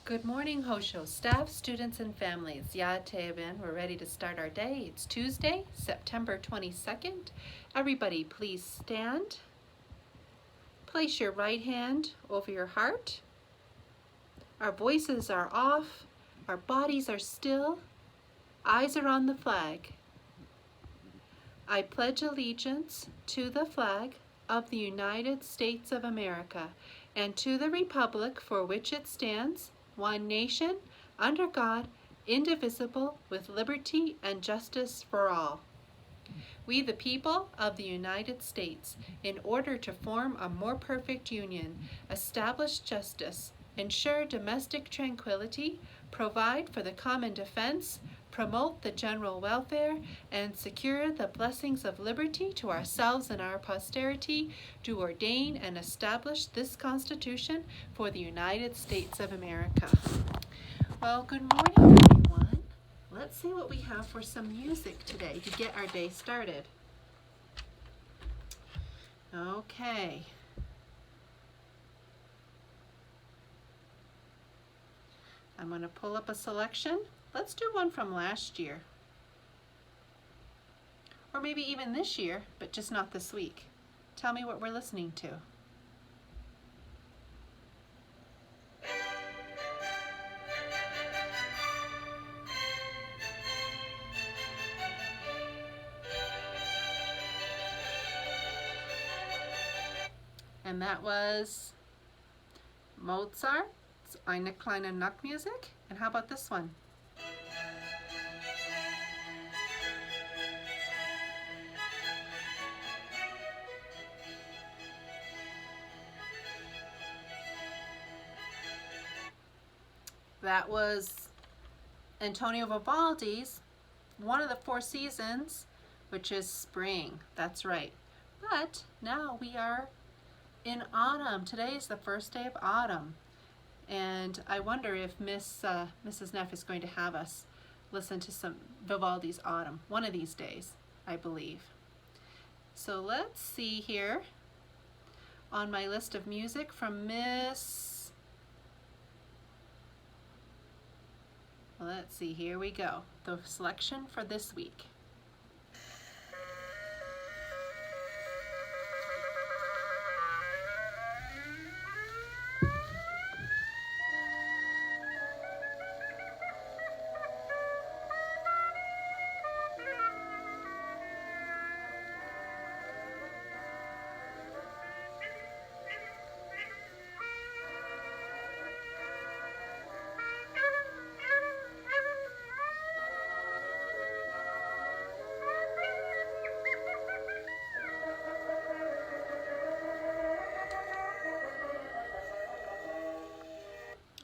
Good morning, Hosho staff, students, and families. Yateben, we're ready to start our day. It's Tuesday, September 22nd. Everybody, please stand. Place your right hand over your heart. Our voices are off. Our bodies are still. Eyes are on the flag. I pledge allegiance to the flag of the United States of America and to the republic for which it stands, one nation, under God, indivisible, with liberty and justice for all. We, the people of the United States, in order to form a more perfect union, establish justice, ensure domestic tranquility, provide for the common defense, promote the general welfare, and secure the blessings of liberty to ourselves and our posterity, do ordain and establish this Constitution for the United States of America. Well, good morning, everyone. Let's see what we have for some music today to get our day started. Okay. I'm going to pull up a selection. Let's do one from last year. Or maybe even this year, but just not this week. Tell me what we're listening to. And that was Mozart's Eine kleine Nachtmusik. And how about this one? That was Antonio Vivaldi's one of the four seasons, which is spring. That's right. But now we are in autumn. Today is the first day of autumn. And I wonder if Mrs. Neff is going to have us listen to some Vivaldi's Autumn one of these days, I believe. So let's see here on my list of music from let's see, here we go. The selection for this week.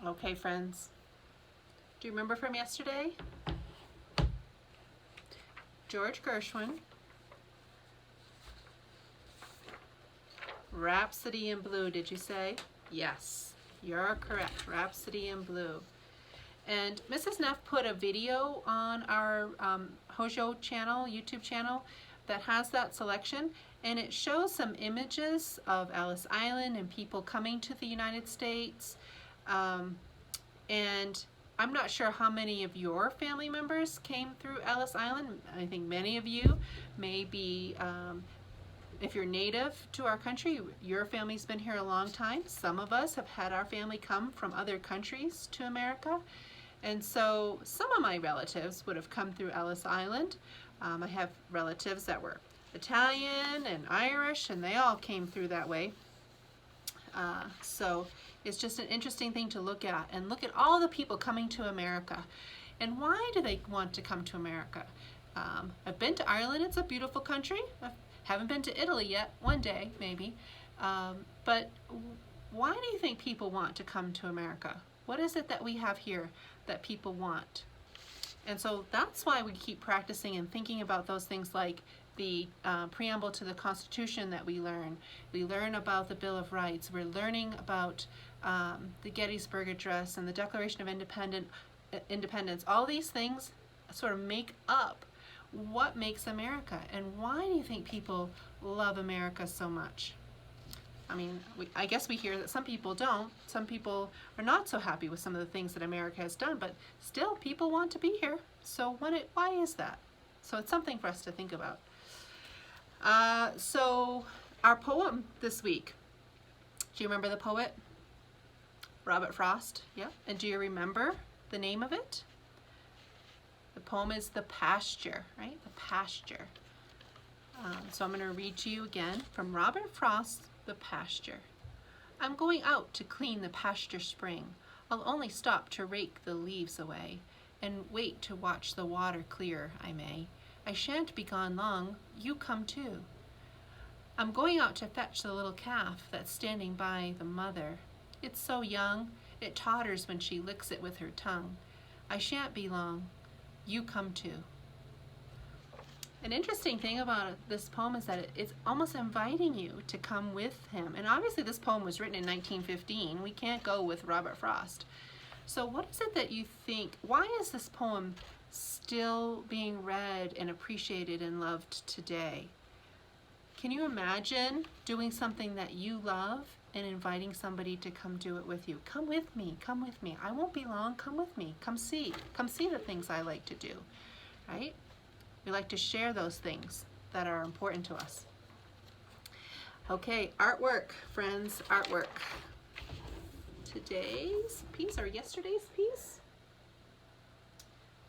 Okay, friends. Do you remember from yesterday? George Gershwin, Rhapsody in Blue, did you say? Yes, you're correct. Rhapsody in Blue. And Mrs. Neff put a video on our Hojo channel, YouTube channel, that has that selection, and it shows some images of Ellis Island and people coming to the United States. And I'm not sure how many of your family members came through Ellis Island. I think many of you may be, if you're native to our country, your family's been here a long time. Some of us have had our family come from other countries to America. And so some of my relatives would have come through Ellis Island. I have relatives that were Italian and Irish, and they all came through that way. So it's just an interesting thing to look at, and look at all the people coming to America. And why do they want to come to America? I've been to Ireland. It's a beautiful country. I haven't been to Italy yet. One day, maybe. But why do you think people want to come to America? What is it that we have here that people want? And so that's why we keep practicing and thinking about those things, like the preamble to the Constitution that we learn. We learn about the Bill of Rights. We're learning about the Gettysburg Address and the Declaration of Independence. All these things sort of make up what makes America. And why do you think people love America so much? I mean, I guess we hear that some people don't. Some people are not so happy with some of the things that America has done, but still people want to be here. So why is that? So it's something for us to think about. So our poem this week, do you remember the poet? Robert Frost, yeah. And do you remember the name of it? The poem is The Pasture, right? The Pasture. So I'm going to read to you again from Robert Frost, The Pasture. I'm going out to clean the pasture spring. I'll only stop to rake the leaves away and wait to watch the water clear, I may. I shan't be gone long, you come too. I'm going out to fetch the little calf that's standing by the mother. It's so young, it totters when she licks it with her tongue. I shan't be long, you come too. An interesting thing about this poem is that it's almost inviting you to come with him. And obviously this poem was written in 1915. We can't go with Robert Frost. So what is it that you think, why is this poem still being read and appreciated and loved today? Can you imagine doing something that you love and inviting somebody to come do it with you? Come with me, come with me. I won't be long, come with me. Come see the things I like to do, right? We like to share those things that are important to us. Okay, artwork, friends, artwork. Today's piece, or yesterday's piece,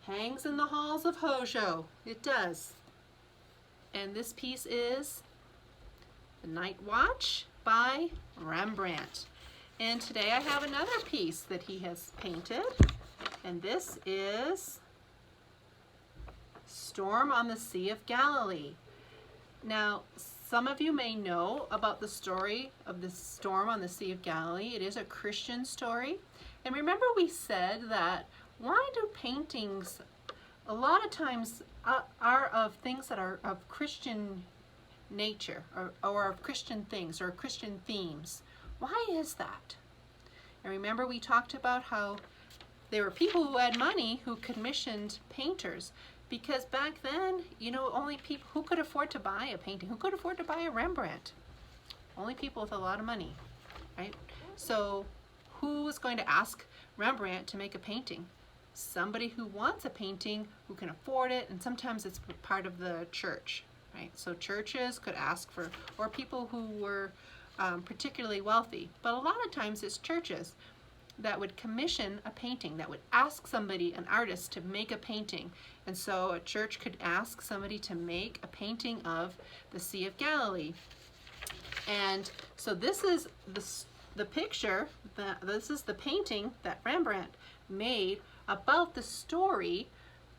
hangs in the halls of Hojo. It does. And this piece is The Night Watch by Rembrandt. And today I have another piece that he has painted, and this is Storm on the Sea of Galilee. Now, some of you may know about the story of the storm on the Sea of Galilee. It is a Christian story. And remember we said that why do paintings a lot of times are of things that are of Christian nature or of Christian things or Christian themes? Why is that? And remember we talked about how there were people who had money who commissioned painters, because back then, you know, only people who could afford to buy a painting, who could afford to buy a Rembrandt? Only people with a lot of money, right? So who was going to ask Rembrandt to make a painting? Somebody who wants a painting, who can afford it, and sometimes it's part of the church, right? So churches could ask for, or people who were particularly wealthy, but a lot of times it's churches that would commission a painting, that would ask somebody, an artist, to make a painting. And so a church could ask somebody to make a painting of the Sea of Galilee. And so this is the picture, this is the painting that Rembrandt made about the story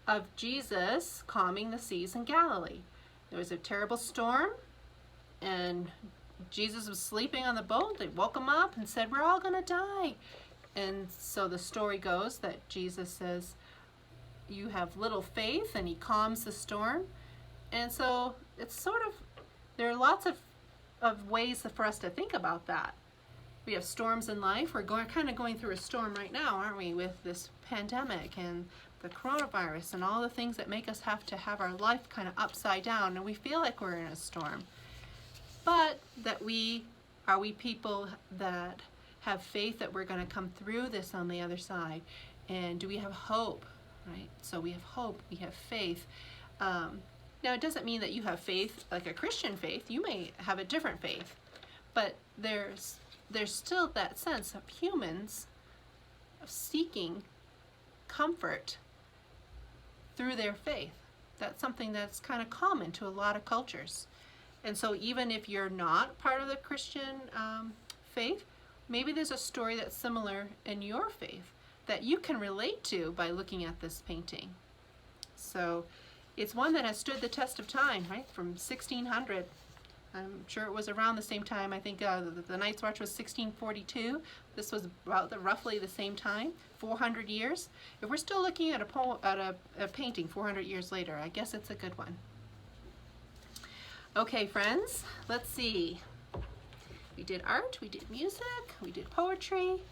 of Jesus calming the seas in Galilee. There was a terrible storm, and Jesus was sleeping on the boat. They woke him up and said, "We're all gonna die." And so the story goes that Jesus says, "You have little faith," and he calms the storm. And so it's sort of, there are lots of ways for us to think about that. We have storms in life. We're kind of going through a storm right now, aren't we, with this pandemic and the coronavirus and all the things that make us have to have our life kind of upside down, and we feel like we're in a storm. But that are we people that have faith that we're going to come through this on the other side? And do we have hope, right? So we have hope, we have faith. Now it doesn't mean that you have faith like a Christian faith. You may have a different faith, but there's still that sense of humans of seeking comfort through their faith. That's something that's kind of common to a lot of cultures. And so even if you're not part of the Christian faith, maybe there's a story that's similar in your faith that you can relate to by looking at this painting. So it's one that has stood the test of time, right? From 1600. I'm sure it was around the same time. I think the Night's Watch was 1642. This was about roughly the same time, 400 years. If we're still looking at a painting 400 years later, I guess it's a good one. Okay, friends, let's see. We did art, we did music, we did poetry.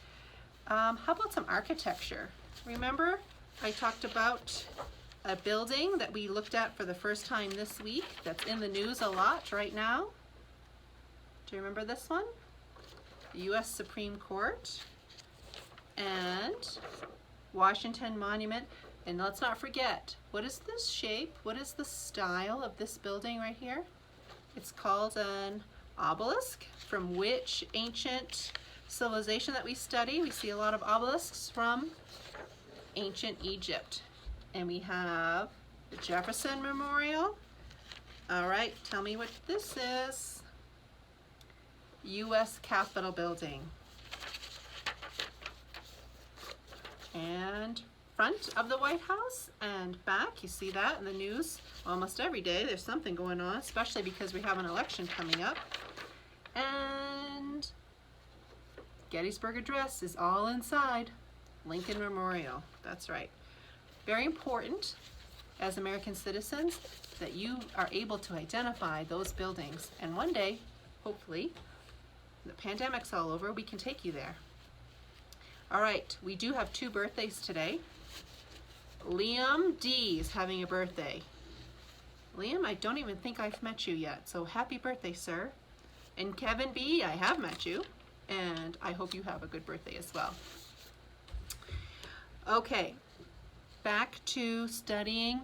How about some architecture? Remember, I talked about a building that we looked at for the first time this week that's in the news a lot right now. Do you remember this one? the U.S. Supreme Court, and Washington Monument. And let's not forget, what is this shape? What is the style of this building right here? It's called an obelisk. From which ancient civilization that we study? We see a lot of obelisks from ancient Egypt. And we have the Jefferson Memorial. All right, tell me what this is. U.S. Capitol Building. And front of the White House and back, you see that in the news almost every day. There's something going on, especially because we have an election coming up. And Gettysburg Address is all inside Lincoln Memorial. That's right. Very important as American citizens that you are able to identify those buildings. And one day, hopefully, the pandemic's all over, we can take you there. All right, we do have 2 birthdays today. Liam D is having a birthday. Liam, I don't even think I've met you yet, so happy birthday, sir. And Kevin B, I have met you, and I hope you have a good birthday as well. Okay, back to studying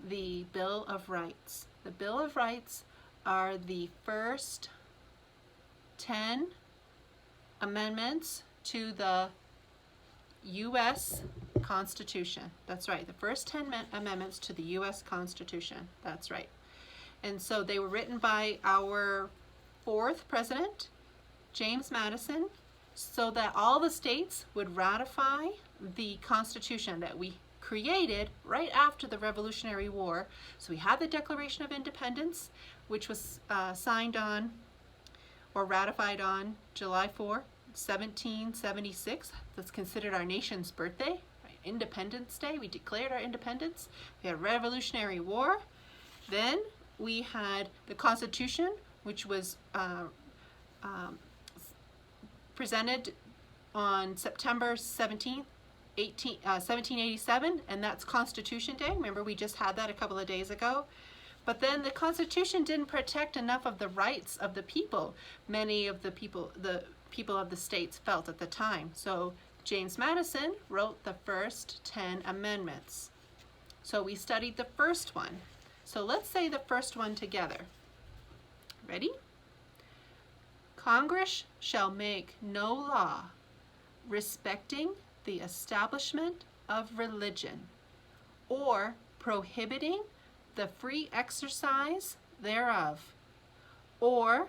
the Bill of Rights. The Bill of Rights are the first 10 amendments to the U.S. Constitution. That's right, the first 10 amendments to the U.S. Constitution. That's right. And so they were written by our 4th president, James Madison, so that all the states would ratify the Constitution that we created right after the Revolutionary War. So we had the Declaration of Independence, which was signed on or ratified on July 4, 1776. That's considered our nation's birthday, right? Independence Day. We declared our independence. We had Revolutionary War. Then we had the Constitution, which was presented on September 17th, 1787, and that's Constitution Day. Remember, we just had that a couple of days ago. But then the Constitution didn't protect enough of the rights of the people. Many of the people of the states felt at the time. So James Madison wrote the first 10 amendments. So we studied the first one. So let's say the first one together. Ready? Congress shall make no law respecting the establishment of religion or prohibiting the free exercise thereof, or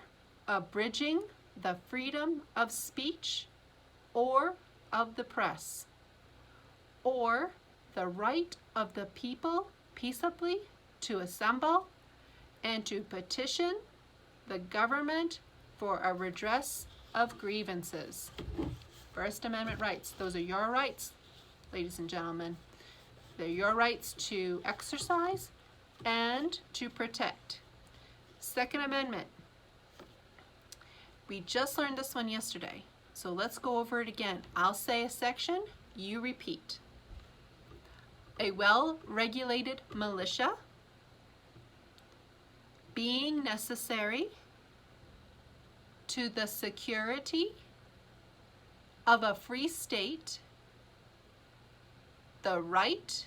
abridging the freedom of speech or of the press, or the right of the people peaceably to assemble and to petition the government for a redress of grievances. First Amendment rights. Those are your rights, ladies and gentlemen. They're your rights to exercise and to protect. Second Amendment. We just learned this one yesterday, so let's go over it again. I'll say a section, you repeat. A well-regulated militia, being necessary to the security of a free state, the right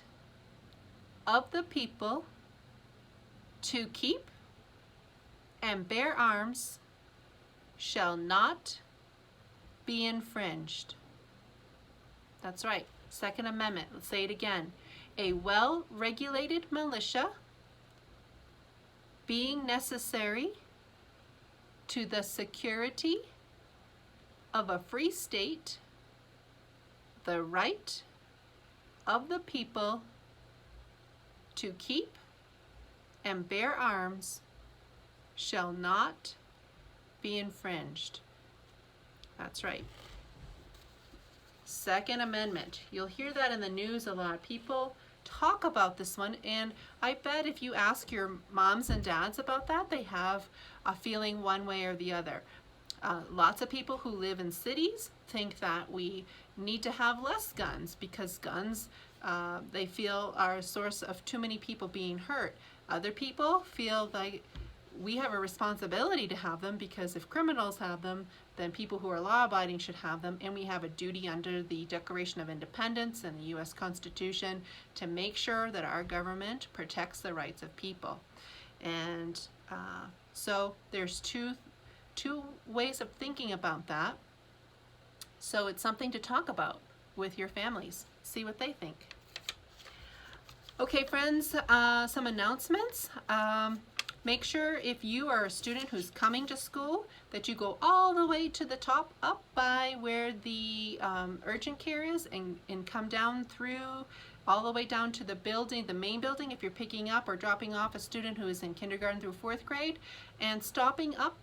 of the people to keep and bear arms shall not be infringed. That's right, Second Amendment. Let's say it again. A well-regulated militia, being necessary to the security of a free state, the right of the people to keep and bear arms shall not be infringed. That's right. Second Amendment. You'll hear that in the news a lot. People talk about this one, and I bet if you ask your moms and dads about that, they have a feeling one way or the other. Lots of people who live in cities think that we need to have less guns because guns, they feel, are a source of too many people being hurt. Other people feel like we have a responsibility to have them, because if criminals have them, then people who are law-abiding should have them, and we have a duty under the Declaration of Independence and the U.S. Constitution to make sure that our government protects the rights of people. And so there's two ways of thinking about that. So it's something to talk about with your families. See what they think. Okay, friends, some announcements. Make sure if you are a student who's coming to school that you go all the way to the top, up by where the urgent care is, and come down through all the way down to the building, the main building, if you're picking up or dropping off a student who is in kindergarten through 4th grade, and stopping up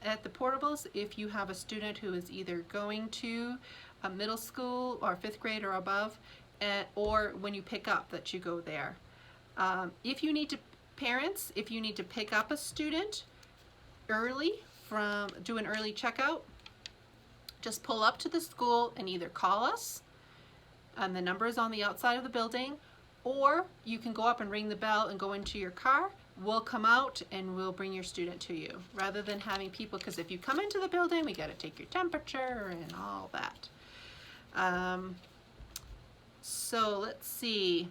at the portables if you have a student who is either going to a middle school or 5th grade or above, or when you pick up that you go there. If you need to, parents, if you need to pick up a student early do an early checkout, just pull up to the school and either call us, and the number is on the outside of the building, or you can go up and ring the bell and go into your car. We'll come out and we'll bring your student to you, rather than having people, because if you come into the building, we got to take your temperature and all that. So let's see.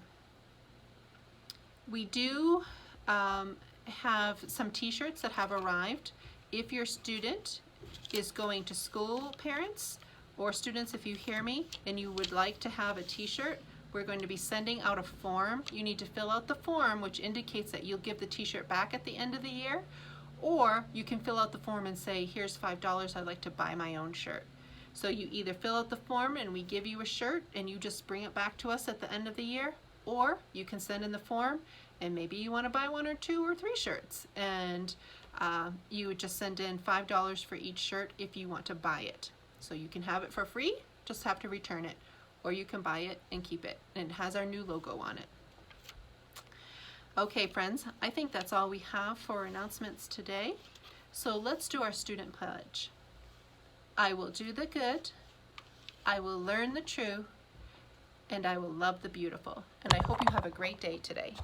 We do have some t-shirts that have arrived. If your student is going to school, parents, or students, if you hear me, and you would like to have a t-shirt, we're going to be sending out a form. You need to fill out the form, which indicates that you'll give the t-shirt back at the end of the year, or you can fill out the form and say, here's $5, I'd like to buy my own shirt. So you either fill out the form and we give you a shirt and you just bring it back to us at the end of the year, or you can send in the form and maybe you want to buy 1 or 2 or 3 shirts, and you would just send in $5 for each shirt if you want to buy it. So you can have it for free, just have to return it, or you can buy it and keep it, and it has our new logo on it. Okay, friends, I think that's all we have for announcements today. So let's do our student pledge. I will do the good, I will learn the true, and I will love the beautiful. And I hope you have a great day today.